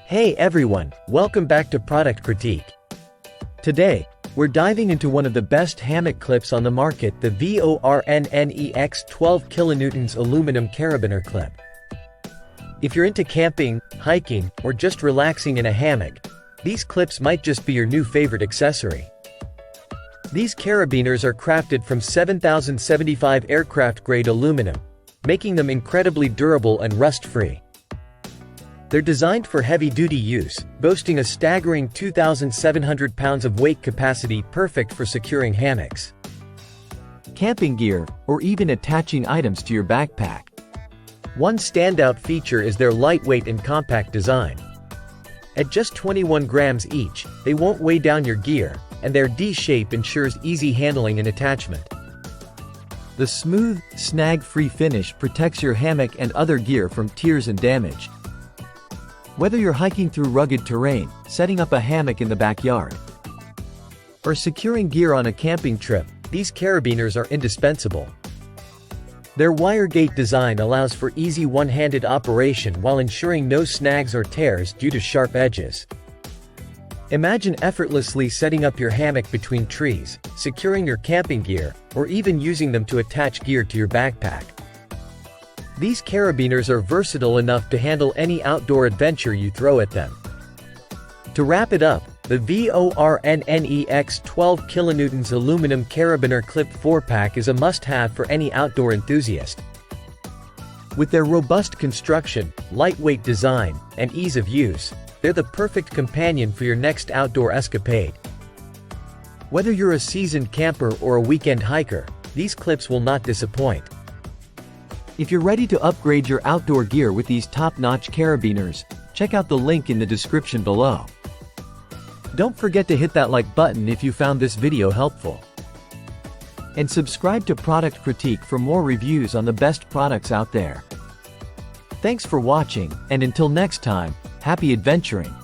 Hey everyone, welcome back to Product Critique. Today, we're diving into one of the best hammock clips on the market, the VORNNEX 12 kN aluminum carabiner clip. If you're into camping, hiking, or just relaxing in a hammock, these clips might just be your new favorite accessory. These carabiners are crafted from 7075 aircraft-grade aluminum, making them incredibly durable and rust-free. They're designed for heavy-duty use, boasting a staggering 2,700 pounds of weight capacity, perfect for securing hammocks, camping gear, or even attaching items to your backpack. One standout feature is their lightweight and compact design. At just 21 grams each, they won't weigh down your gear, and their D-shape ensures easy handling and attachment. The smooth, snag-free finish protects your hammock and other gear from tears and damage. Whether you're hiking through rugged terrain, setting up a hammock in the backyard, or securing gear on a camping trip, these carabiners are indispensable. Their wire gate design allows for easy one-handed operation while ensuring no snags or tears due to sharp edges. Imagine effortlessly setting up your hammock between trees, securing your camping gear, or even using them to attach gear to your backpack. These carabiners are versatile enough to handle any outdoor adventure you throw at them. To wrap it up, the VORNNEX 12 kN aluminum carabiner clip 4-pack is a must-have for any outdoor enthusiast. With their robust construction, lightweight design, and ease of use, they're the perfect companion for your next outdoor escapade. Whether you're a seasoned camper or a weekend hiker, these clips will not disappoint. If you're ready to upgrade your outdoor gear with these top-notch carabiners, check out the link in the description below. Don't forget to hit that like button if you found this video helpful. And subscribe to Product Critique for more reviews on the best products out there. Thanks for watching, and until next time, happy adventuring!